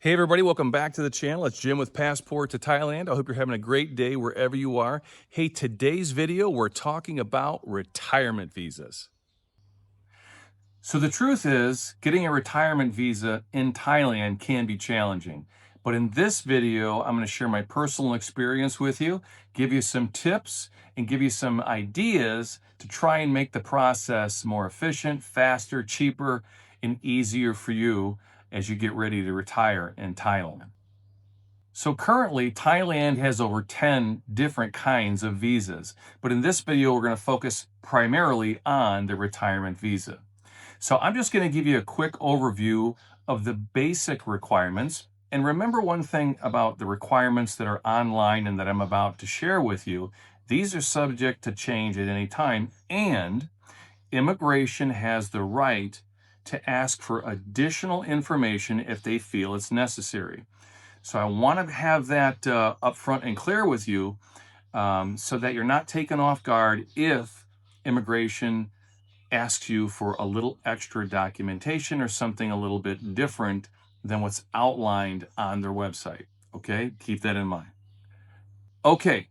Hey everybody, welcome back to the channel. It's Jim with Passport to Thailand. I hope you're having a great day wherever you are. Hey, today's video, we're talking about retirement visas. So the truth is, getting a retirement visa in Thailand can be challenging. But in this video, I'm going to share my personal experience with you, give you some tips, and give you some ideas to try and make the process more efficient, faster, cheaper, and easier for you as you get ready to retire in Thailand. So currently, Thailand has over 10 different kinds of visas, but in this video, we're going to focus primarily on the retirement visa. So I'm just going to give you a quick overview of the basic requirements. And remember one thing about the requirements that are online and that I'm about to share with you. These are subject to change at any time, and immigration has the right to ask for additional information if they feel it's necessary. So I want to have that upfront and clear with you so that you're not taken off guard if immigration asks you for a little extra documentation or something a little bit different than what's outlined on their website. Okay, keep that in mind. Okay,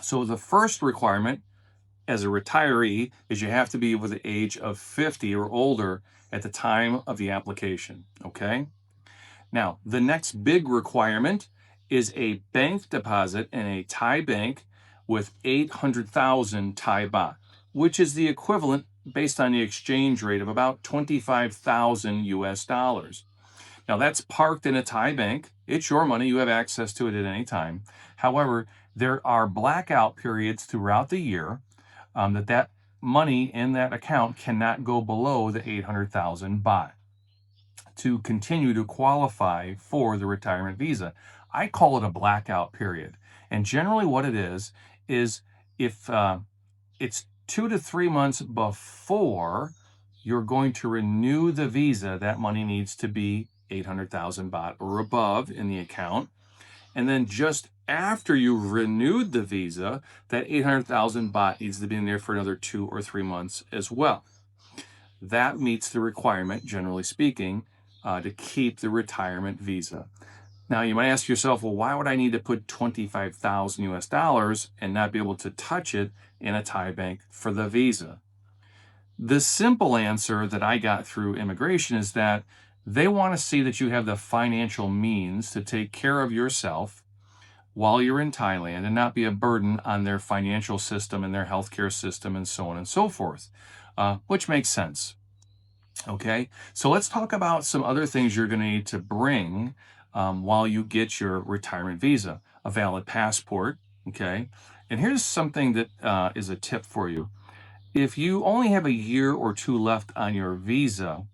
so the first requirement as a retiree is you have to be over the age of 50 or older at the time of the application. Okay. Now, the next big requirement is a bank deposit in a Thai bank with 800,000 Thai baht, which is the equivalent based on the exchange rate of about 25,000 US dollars. Now, that's parked in a Thai bank. It's your money. You have access to it at any time. However, there are blackout periods throughout the year that money in that account cannot go below the 800,000 baht to continue to qualify for the retirement visa. I call it a blackout period. And generally what it is if it's 2 to 3 months before you're going to renew the visa, that money needs to be 800,000 baht or above in the account. And then just after you've renewed the visa, that 800,000 baht needs to be in there for another 2 or 3 months as well. That meets the requirement, generally speaking, to keep the retirement visa. Now, you might ask yourself, well, why would I need to put 25,000 US dollars and not be able to touch it in a Thai bank for the visa? The simple answer that I got through immigration is that they want to see that you have the financial means to take care of yourself while you're in Thailand and not be a burden on their financial system and their healthcare system and so on and so forth, which makes sense. Okay, so let's talk about some other things you're going to need to bring while you get your retirement visa. A valid passport, okay? And here's something that is a tip for you. If you only have a year or two left on your visa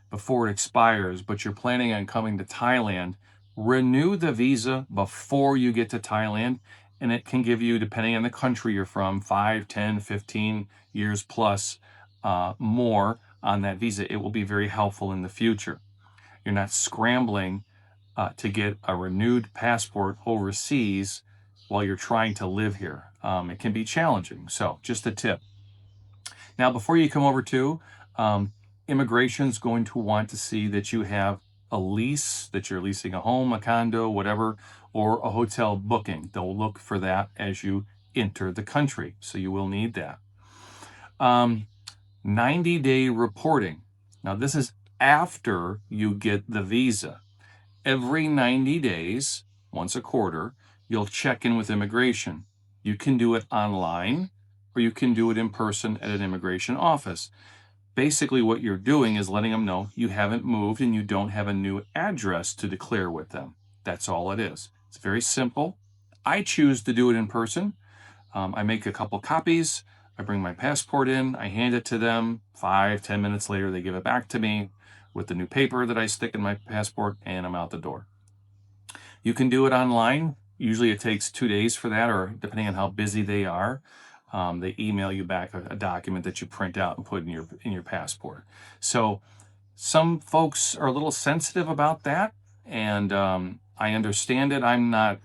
before it expires, but you're planning on coming to Thailand, renew the visa before you get to Thailand, and it can give you, depending on the country you're from, 5, 10, 15 years plus more on that visa. It will be very helpful in the future. You're not scrambling to get a renewed passport overseas while you're trying to live here. It can be challenging. So just a tip. Now, before you come over to, immigration is going to want to see that you have a lease, that you're leasing a home, a condo, whatever, or a hotel booking. They'll look for that as you enter the country. So you will need that. 90-day reporting. Now, this is after you get the visa. Every 90 days, once a quarter, you'll check in with immigration. You can do it online or you can do it in person at an immigration office. Basically, what you're doing is letting them know you haven't moved and you don't have a new address to declare with them. That's all it is. It's very simple. I choose to do it in person. I make a couple copies. I bring my passport in. I hand it to them. 5-10 minutes later, they give it back to me with the new paper that I stick in my passport, and I'm out the door. You can do it online. Usually it takes 2 days for that, or depending on how busy they are. They email you back a document that you print out and put in your passport. So some folks are a little sensitive about that, and I understand it. I'm not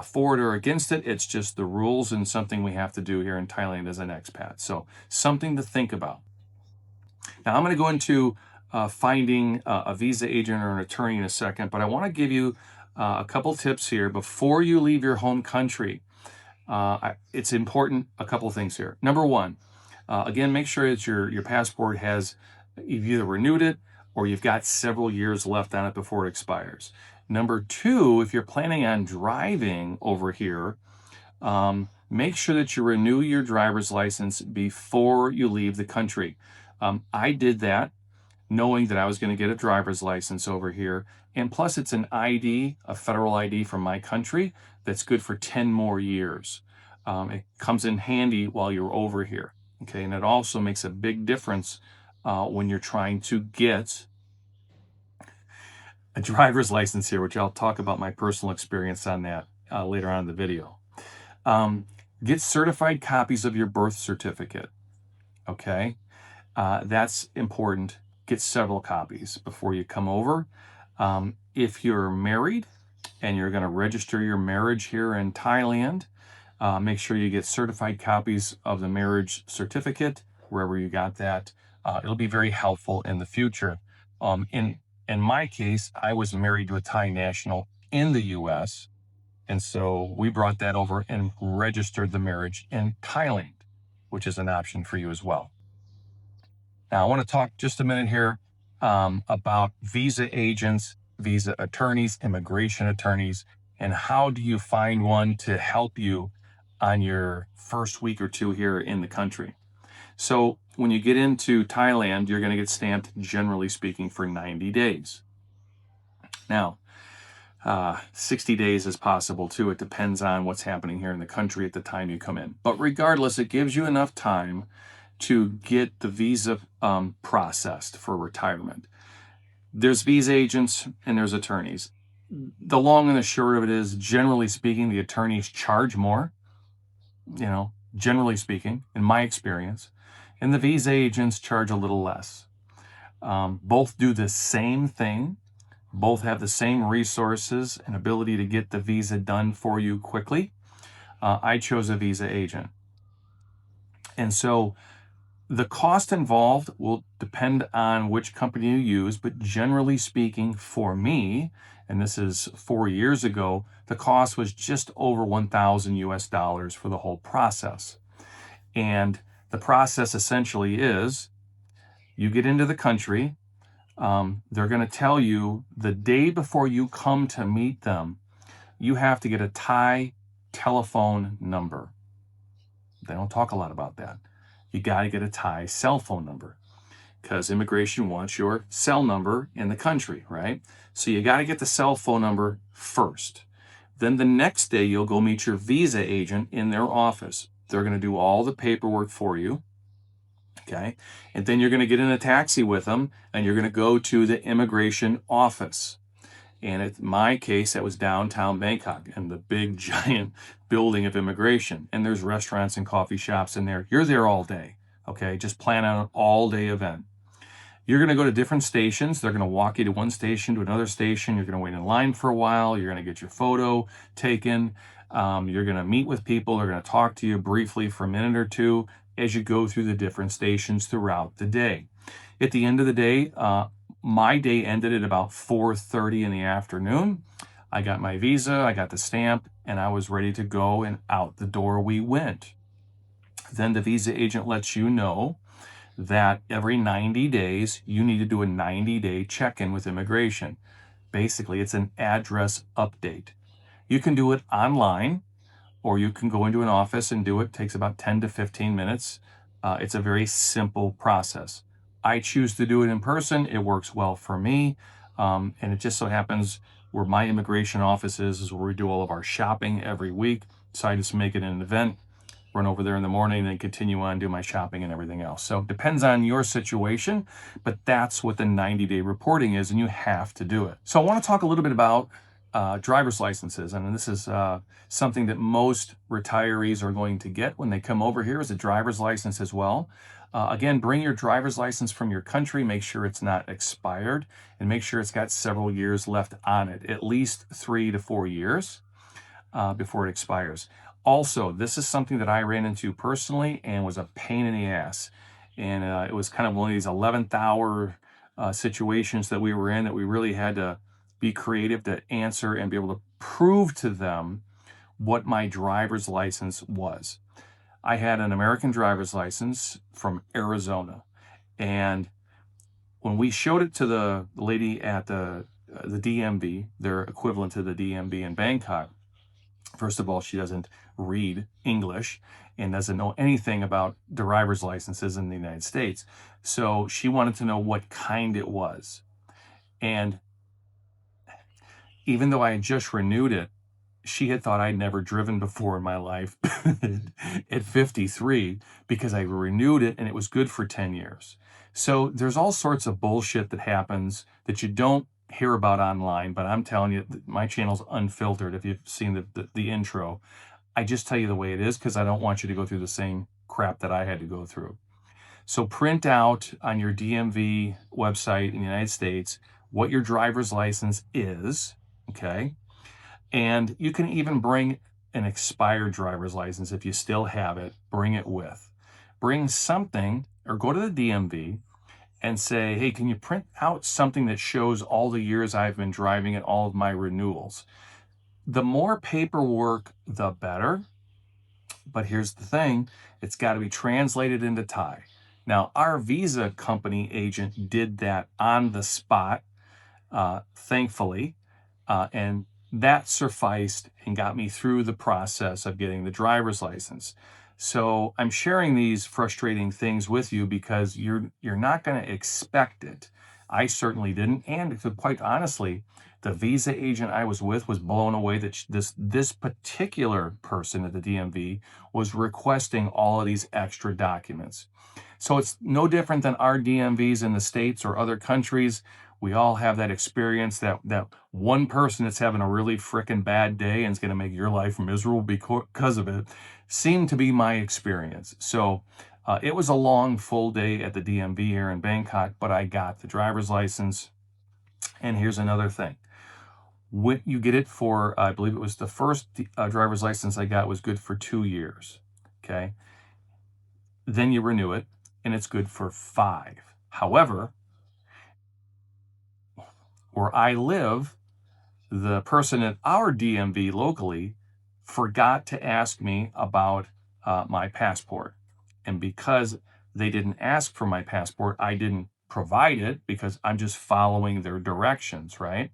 for it or against it. It's just the rules and something we have to do here in Thailand as an expat. So something to think about. Now I'm going to go into finding a visa agent or an attorney in a second, but I want to give you a couple tips here before you leave your home country. It's important, a couple things here. Number one, again, make sure that your passport has, you've either renewed it or you've got several years left on it before it expires. Number two, if you're planning on driving over here, make sure that you renew your driver's license before you leave the country. I did that knowing that I was going to get a driver's license over here. And plus, it's an ID, a federal ID from my country, that's good for 10 more years. It comes in handy while you're over here. Okay, and it also makes a big difference when you're trying to get a driver's license here, which I'll talk about my personal experience on that later on in the video. Get certified copies of your birth certificate. Okay, that's important. Get several copies before you come over. If you're married and you're going to register your marriage here in Thailand, make sure you get certified copies of the marriage certificate wherever you got that. It'll be very helpful in the future. In my case, I was married to a Thai national in the U.S., and so we brought that over and registered the marriage in Thailand, which is an option for you as well. Now, I want to talk just a minute here about visa agents, visa attorneys, immigration attorneys, and how do you find one to help you on your first week or two here in the country. So when you get into Thailand, you're going to get stamped, generally speaking, for 90 days. Now, 60 days is possible too. It depends on what's happening here in the country at the time you come in. But regardless, it gives you enough time to get the visa processed for retirement. There's visa agents and there's attorneys. The long and the short of it is, generally speaking, the attorneys charge more, generally speaking, in my experience, and the visa agents charge a little less. Both do the same thing. Both have the same resources and ability to get the visa done for you quickly. I chose a visa agent. And so the cost involved will depend on which company you use, but generally speaking, for me, and this is 4 years ago, the cost was just over $1,000 for the whole process. And the process essentially is, you get into the country, they're going to tell you the day before you come to meet them, you have to get a Thai telephone number. They don't talk a lot about that. You got to get a Thai cell phone number because immigration wants your cell number in the country, right? So you got to get the cell phone number first. Then the next day, you'll go meet your visa agent in their office. They're going to do all the paperwork for you. Okay. And then you're going to get in a taxi with them and you're going to go to the immigration office. And in my case, that was downtown Bangkok and the big giant building of immigration. And there's restaurants and coffee shops in there. You're there all day. Okay. Just plan on an all day event. You're going to go to different stations. They're going to walk you to one station to another station. You're going to wait in line for a while. You're going to get your photo taken. You're going to meet with people. They're going to talk to you briefly for a minute or two as you go through the different stations throughout the day. At the end of the day, my day ended at about 4:30 in the afternoon. I got my visa, I got the stamp, and I was ready to go, and out the door we went. Then the visa agent lets you know that every 90 days, you need to do a 90-day check-in with immigration. Basically, it's an address update. You can do it online, or you can go into an office and do it. It takes about 10 to 15 minutes. It's a very simple process. I choose to do it in person. It works well for me. And it just so happens where my immigration office is where we do all of our shopping every week. So I just make it an event, run over there in the morning, and then continue on, do my shopping and everything else. So it depends on your situation, but that's what the 90-day reporting is, and you have to do it. So I want to talk a little bit about driver's licenses, and this is something that most retirees are going to get when they come over here, is a driver's license as well. Again, bring your driver's license from your country, make sure it's not expired, and make sure it's got several years left on it, at least 3 to 4 years before it expires. Also, this is something that I ran into personally and was a pain in the ass. And it was kind of one of these 11th hour situations that we were in that we really had to be creative to answer and be able to prove to them what my driver's license was. I had an American driver's license from Arizona, and when we showed it to the lady at the DMV, their equivalent to the DMV in Bangkok, first of all, she doesn't read English and doesn't know anything about driver's licenses in the United States. So she wanted to know what kind it was. And even though I had just renewed it, she had thought I'd never driven before in my life at 53 because I renewed it and it was good for 10 years. So there's all sorts of bullshit that happens that you don't hear about online, but I'm telling you, my channel's unfiltered. If you've seen the intro, I just tell you the way it is because I don't want you to go through the same crap that I had to go through. So print out on your DMV website in the United States what your driver's license is, okay? And you can even bring an expired driver's license if you still have it, bring it with. Bring something or go to the DMV and say, hey, can you print out something that shows all the years I've been driving and all of my renewals? The more paperwork, the better. But here's the thing, it's got to be translated into Thai. Now, our visa company agent did that on the spot, thankfully, and that sufficed and got me through the process of getting the driver's license. So I'm sharing these frustrating things with you because you're not going to expect it. I certainly didn't, and quite honestly, the visa agent I was with was blown away that this particular person at the DMV was requesting all of these extra documents. So it's no different than our DMVs in the States or other countries. We all have that experience, that one person that's having a really frickin' bad day and is going to make your life miserable because of it, seemed to be my experience. So it was a long, full day at the DMV here in Bangkok, but I got the driver's license. And here's another thing. When you get it for, I believe it was the first driver's license I got was good for 2 years, okay? Then you renew it, and it's good for 5. However, where I live, the person at our DMV locally forgot to ask me about my passport. And because they didn't ask for my passport, I didn't provide it because I'm just following their directions, right?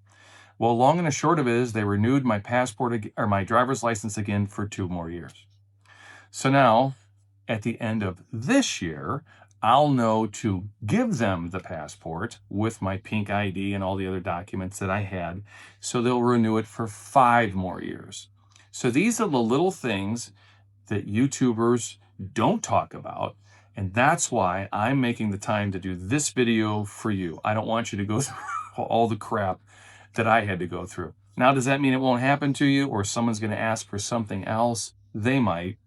Well, long and the short of it is they renewed my passport or my driver's license again for 2 more years. So now, at the end of this year, I'll know to give them the passport with my pink ID and all the other documents that I had, so they'll renew it for 5 more years. So these are the little things that YouTubers don't talk about, and that's why I'm making the time to do this video for you. I don't want you to go through all the crap that I had to go through. Now, does that mean it won't happen to you or someone's going to ask for something else? They might.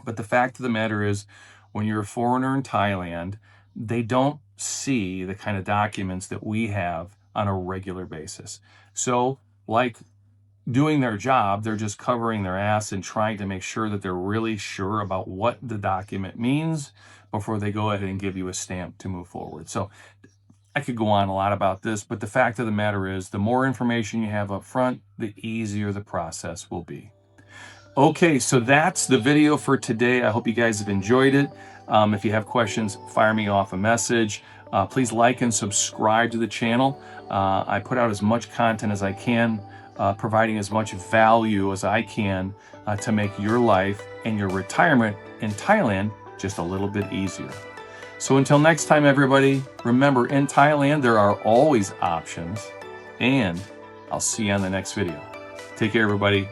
But the fact of the matter is, when you're a foreigner in Thailand, they don't see the kind of documents that we have on a regular basis. So, like doing their job, they're just covering their ass and trying to make sure that they're really sure about what the document means before they go ahead and give you a stamp to move forward. So I could go on a lot about this, but the fact of the matter is, the more information you have up front, the easier the process will be. Okay, so that's the video for today. I hope you guys have enjoyed it. If you have questions, fire me off a message. Please like and subscribe to the channel. I put out as much content as I can, providing as much value as I can to make your life and your retirement in Thailand just a little bit easier. So until next time, everybody, remember, in Thailand, there are always options, and I'll see you on the next video. Take care, everybody.